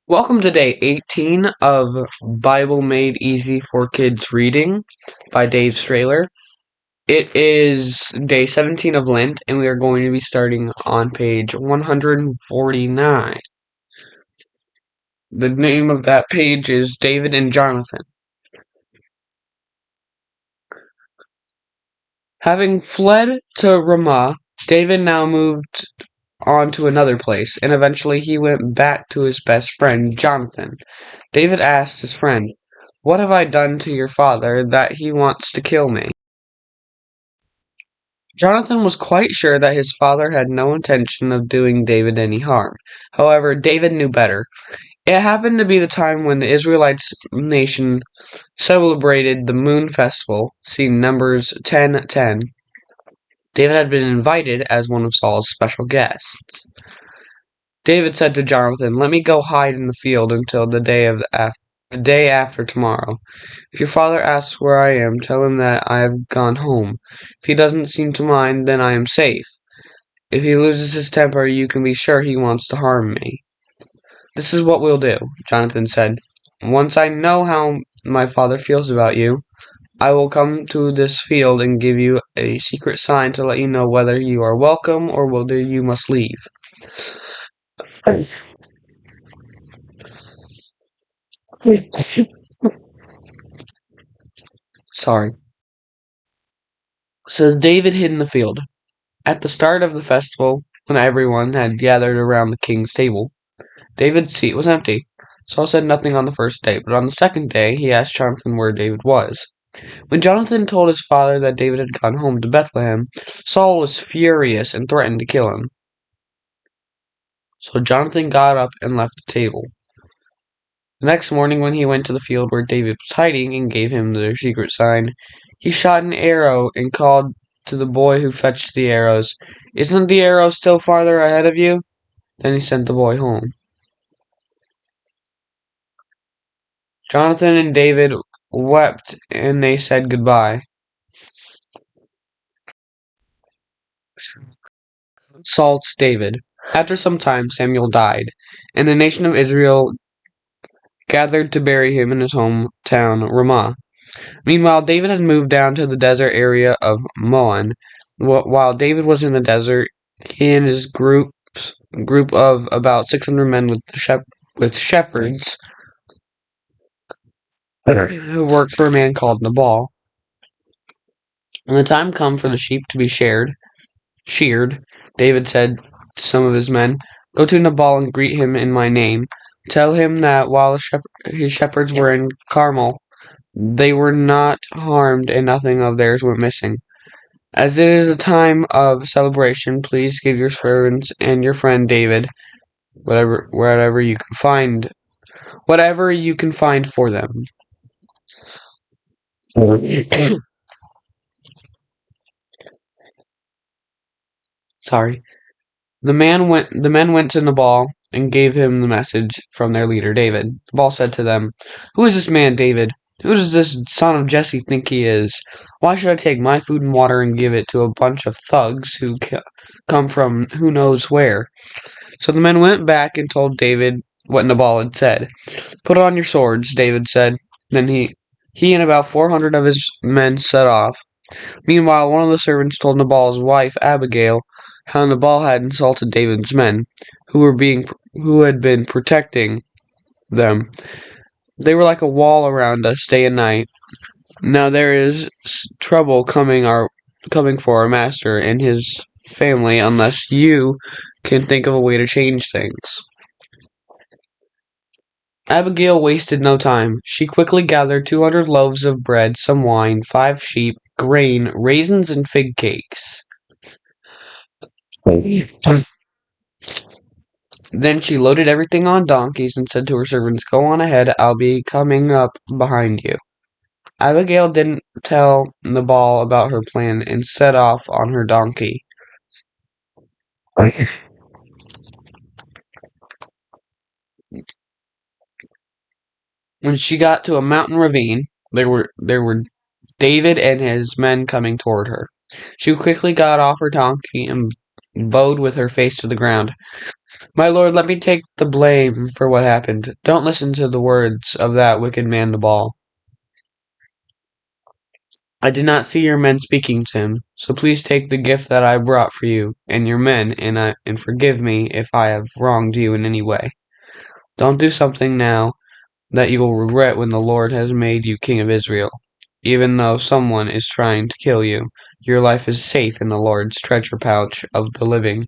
Welcome to day 18 of Bible Made Easy for Kids Reading by Dave Strahler. It is day 17 of Lent, and we are going to be starting on page 149. The name of that page is David and Jonathan. Having fled to Ramah, David now moved on to another place, and eventually he went back to his best friend, Jonathan. David asked his friend, "What have I done to your father that he wants to kill me?" Jonathan was quite sure that his father had no intention of doing David any harm. However, David knew better. It happened to be the time when the Israelites nation celebrated the moon festival, see Numbers 10:10. David had been invited as one of Saul's special guests. David said to Jonathan, "Let me go hide in the field until the day after tomorrow. If your father asks where I am, tell him that I have gone home. If he doesn't seem to mind, then I am safe. If he loses his temper, you can be sure he wants to harm me." "This is what we'll do," Jonathan said. "Once I know how my father feels about you, I will come to this field and give you a secret sign to let you know whether you are welcome or whether you must leave." Sorry. So David hid in the field. At the start of the festival, when everyone had gathered around the king's table, David's seat was empty. Saul said nothing on the first day, but on the second day he asked Jonathan where David was. When Jonathan told his father that David had gone home to Bethlehem, Saul was furious and threatened to kill him. So Jonathan got up and left the table. The next morning, when he went to the field where David was hiding and gave him their secret sign, he shot an arrow and called to the boy who fetched the arrows, "Isn't the arrow still farther ahead of you?" Then he sent the boy home. Jonathan and David wept and they said goodbye. Saul's David. After some time, Samuel died, and the nation of Israel gathered to bury him in his hometown, Ramah. Meanwhile, David had moved down to the desert area of Moan. While David was in the desert, he and his group of about 600 men with shepherds who worked for a man called Nabal. When the time came for the sheep to be sheared, David said to some of his men, "Go to Nabal and greet him in my name. Tell him that while his shepherds were in Carmel, they were not harmed and nothing of theirs went missing. As it is a time of celebration, please give your servants and your friend David whatever you can find for them." Sorry. The men went to Nabal and gave him the message from their leader David. Nabal said to them, "Who is this man David? Who does this son of Jesse think he is? Why should I take my food and water and give it to a bunch of thugs who come from who knows where?" So the men went back and told David what Nabal had said. "Put on your swords," David said. Then he and about 400 of his men set off. Meanwhile, one of the servants told Nabal's wife, Abigail, how Nabal had insulted David's men, who had been protecting them. "They were like a wall around us day and night. Now there is trouble coming for our master and his family unless you can think of a way to change things." Abigail wasted no time. She quickly gathered 200 loaves of bread, some wine, 5 sheep, grain, raisins, and fig cakes. Then she loaded everything on donkeys and said to her servants, "Go on ahead, I'll be coming up behind you." Abigail didn't tell Nabal about her plan and set off on her donkey. When she got to a mountain ravine, there were David and his men coming toward her. She quickly got off her donkey and bowed with her face to the ground. My lord, let me take the blame for what happened. Don't listen to the words of that wicked man Nabal. I did not see your men speaking to him, so please take the gift that I brought for you and your men, and forgive me if I have wronged you in any way. Don't do something now that you will regret when the Lord has made you king of Israel. Even though someone is trying to kill you, your life is safe in the Lord's treasure pouch of the living.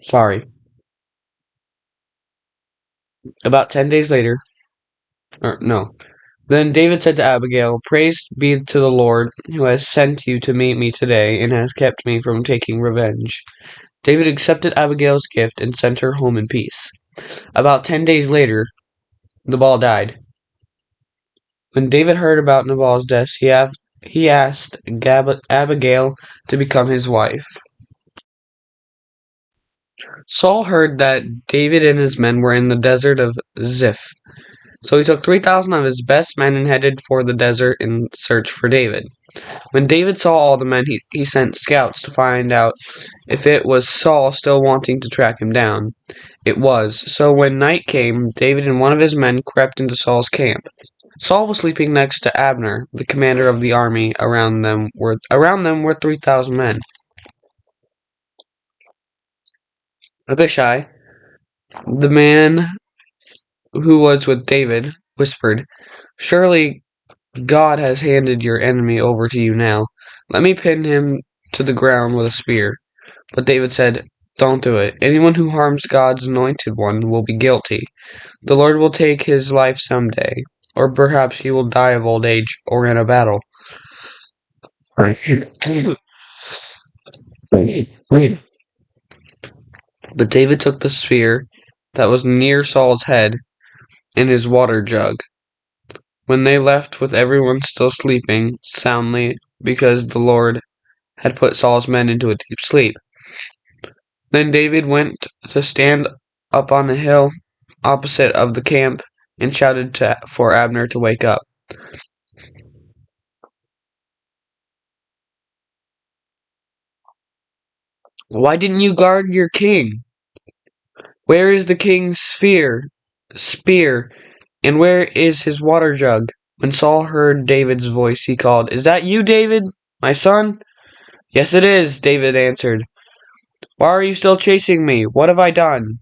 Sorry. About 10 days later, or no. Then David said to Abigail, Praise be to the Lord, who has sent you to meet me today and has kept me from taking revenge. David accepted Abigail's gift and sent her home in peace. About 10 days later, Nabal died. When David heard about Nabal's death, he asked Abigail to become his wife. Saul heard that David and his men were in the desert of Ziph. So he took 3,000 of his best men and headed for the desert in search for David. When David saw all the men, he sent scouts to find out if it was Saul still wanting to track him down. It was. So when night came, David and one of his men crept into Saul's camp. Saul was sleeping next to Abner, the commander of the army. Around them were 3,000 men. Abishai, the man who was with David, whispered, Surely God has handed your enemy over to you now. Let me pin him to the ground with a spear. But David said, Don't do it. Anyone who harms God's anointed one will be guilty. The Lord will take his life someday, or perhaps he will die of old age or in a battle. But David took the spear that was near Saul's head in his water jug. When they left with everyone still sleeping soundly because the Lord had put Saul's men into a deep sleep. Then David went to stand up on a hill opposite of the camp and shouted for Abner to wake up. Why didn't you guard your king? Where is the king's spear, and where is his water jug? When Saul heard David's voice, he called, Is that you, David, my son? Yes, it is, David answered. Why are you still chasing me? What have I done?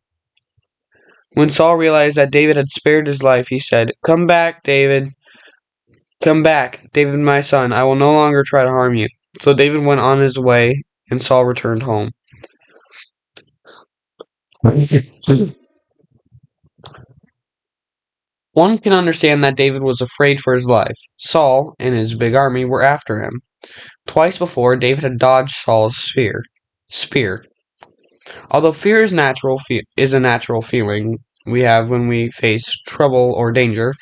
When Saul realized that David had spared his life, he said, Come back, David. Come back, David, my son. I will no longer try to harm you. So David went on his way, and Saul returned home. One can understand that David was afraid for his life. Saul and his big army were after him. Twice before, David had dodged Saul's spear. Although fear is a natural feeling we have when we face trouble or danger,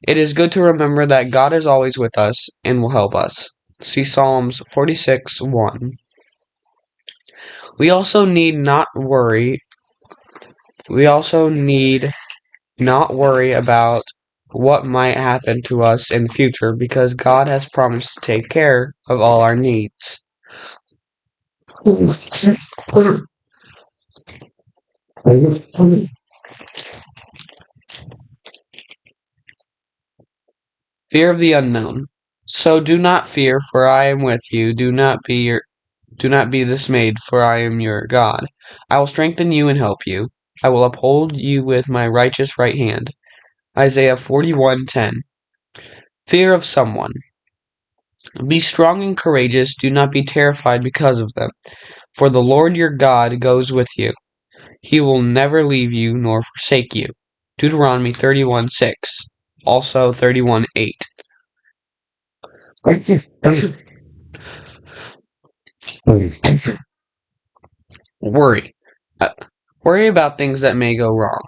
it is good to remember that God is always with us and will help us. See Psalms 46:1. We also need not worry about what might happen to us in the future because God has promised to take care of all our needs. Fear of the unknown. So do not fear, for I am with you. Do not be dismayed, for I am your God. I will strengthen you and help you. I will uphold you with my righteous right hand. Isaiah 41:10. Fear of someone. Be strong and courageous. Do not be terrified because of them. For the Lord your God goes with you. He will never leave you nor forsake you. Deuteronomy 31:6. Also 31:8. Worry. Worry about things that may go wrong.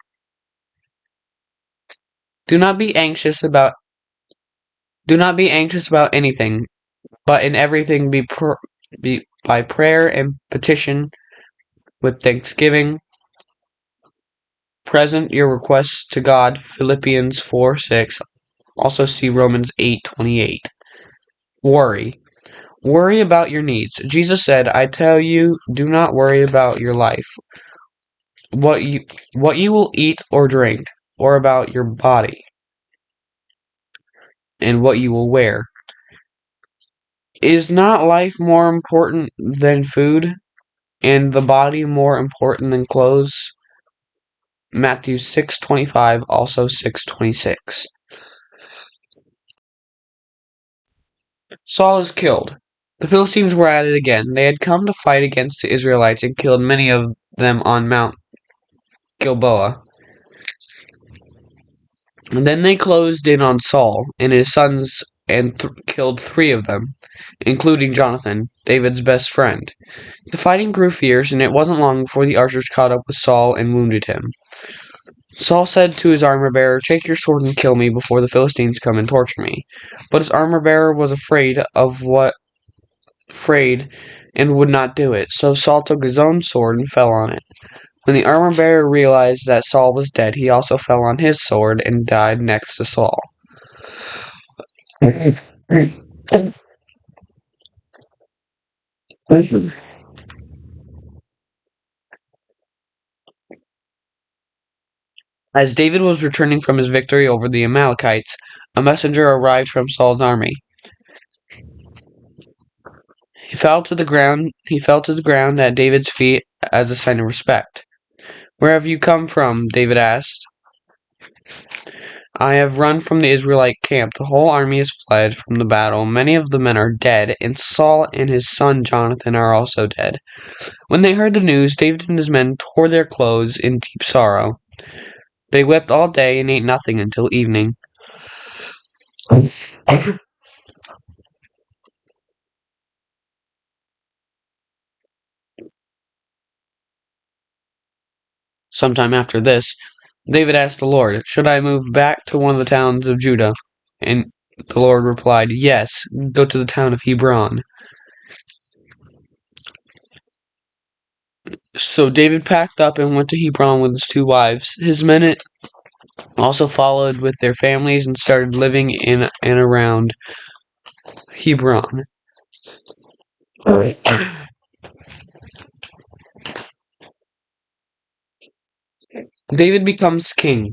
Do not be anxious about anything, but in everything be by prayer and petition with thanksgiving. Present your requests to God. Philippians 4:6. Also see Romans 8:28. Worry. Worry about your needs. Jesus said, I tell you, do not worry about your life, what you what you will eat or drink, or about your body and what you will wear. Is not life more important than food, and the body more important than clothes? Matthew 6:25, also 6:26. Saul is killed. The Philistines were at it again. They had come to fight against the Israelites and killed many of them on Mount Gilboa. And then they closed in on Saul and his sons and killed 3 of them, including Jonathan, David's best friend. The fighting grew fierce, and it wasn't long before the archers caught up with Saul and wounded him. Saul said to his armor-bearer, take your sword and kill me before the Philistines come and torture me. But his armor-bearer was afraid and would not do it. So Saul took his own sword and fell on it. When the armor-bearer realized that Saul was dead, he also fell on his sword and died next to Saul. As David was returning from his victory over the Amalekites, a messenger arrived from Saul's army. He fell to the ground at David's feet as a sign of respect. Where have you come from? David asked. I have run from the Israelite camp. The whole army has fled from the battle. Many of the men are dead, and Saul and his son Jonathan are also dead. When they heard the news, David and his men tore their clothes in deep sorrow. They wept all day and ate nothing until evening. Sometime after this, David asked the Lord, should I move back to one of the towns of Judah? And the Lord replied, yes, go to the town of Hebron. So David packed up and went to Hebron with his 2 wives. His men also followed with their families and started living in and around Hebron. David becomes king.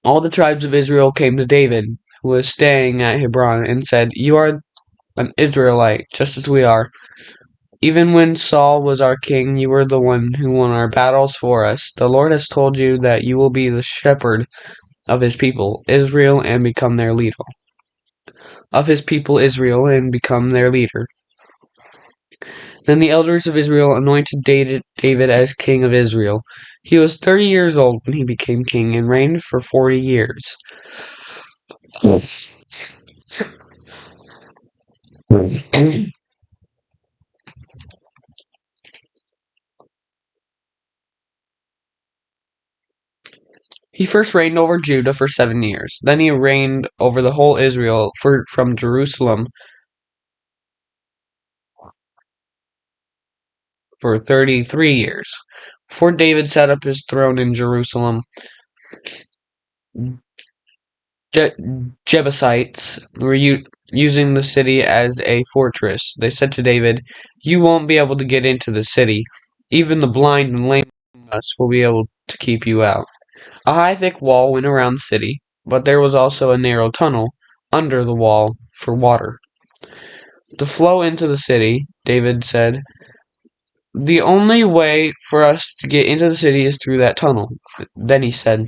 All the tribes of Israel came to David, who was staying at Hebron, and said, you are an Israelite, just as we are. Even when Saul was our king, you were the one who won our battles for us. The Lord has told you that you will be the shepherd of his people, Israel, and become their leader. Then the elders of Israel anointed David as king of Israel. He was 30 years old when he became king and reigned for 40 years. He first reigned over Judah for 7 years. Then he reigned over the whole Israel from Jerusalem for 33 years. Before David set up his throne in Jerusalem, Jebusites were using the city as a fortress. They said to David, you won't be able to get into the city. Even the blind and lame among us will be able to keep you out. A high, thick wall went around the city, but there was also a narrow tunnel under the wall for water to flow into the city. David said, the only way for us to get into the city is through that tunnel. Then he said,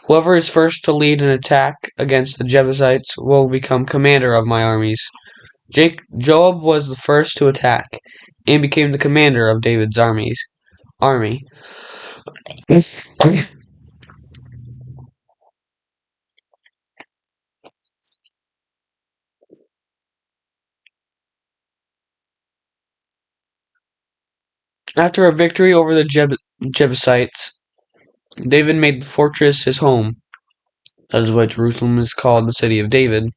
whoever is first to lead an attack against the Jebusites will become commander of my armies. Joab was the first to attack and became the commander of David's army. After a victory over the Jebusites, David made the fortress his home. That is why Jerusalem is called the city of David.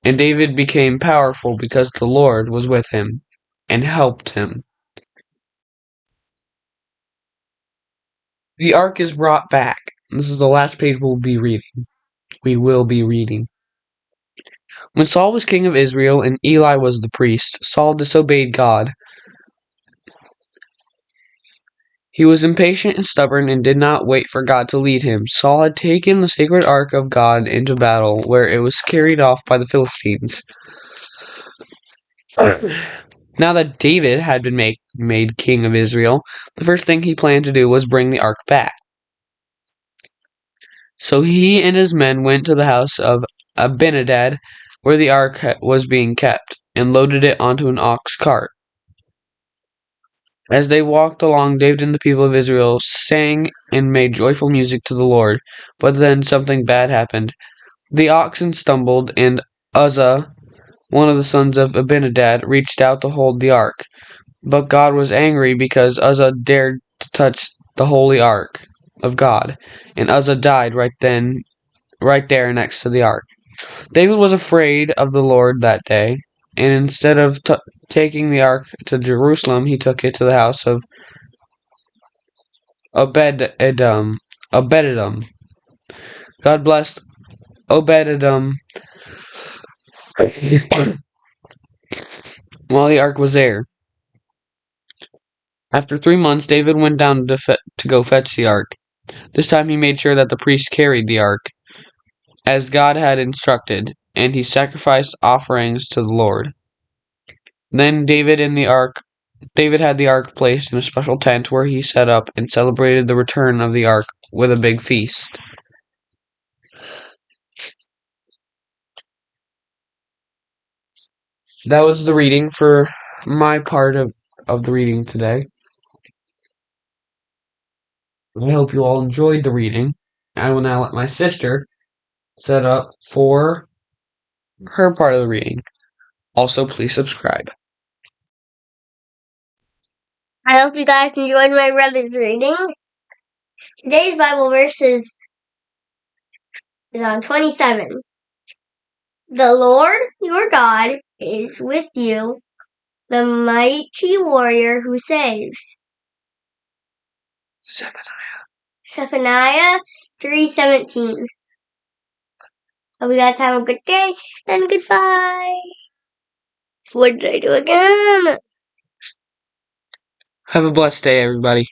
And David became powerful because the Lord was with him and helped him. The ark is brought back. This is the last page we'll be reading. We will be reading. When Saul was king of Israel and Eli was the priest, Saul disobeyed God. He was impatient and stubborn and did not wait for God to lead him. Saul had taken the sacred ark of God into battle, where it was carried off by the Philistines. Now that David had been made king of Israel, the first thing he planned to do was bring the ark back. So he and his men went to the house of Abinadab, where the ark was being kept, and loaded it onto an ox cart. As they walked along, David and the people of Israel sang and made joyful music to the Lord. But then something bad happened. The oxen stumbled, and Uzzah, one of the sons of Abinadab, reached out to hold the ark. But God was angry because Uzzah dared to touch the holy ark of God, and Uzzah died right there next to the ark. David was afraid of the Lord that day, and instead of taking the ark to Jerusalem, he took it to the house of Obed-Edom. God blessed Obed-Edom while the ark was there. After 3 months, David went down to go fetch the ark. This time he made sure that the priests carried the ark, as God had instructed, and he sacrificed offerings to the Lord. Then David had the ark placed in a special tent where he set up and celebrated the return of the ark with a big feast. That was the reading for my part of the reading today. I hope you all enjoyed the reading. I will now let my sister set up for her part of the reading. Also, please subscribe. I hope you guys enjoyed my brother's reading. Today's Bible verse is on 27. The Lord your God is with you, the mighty warrior who saves. Zephaniah 3:17. Hope you guys have a good day and goodbye. What did I do again? Have a blessed day, everybody.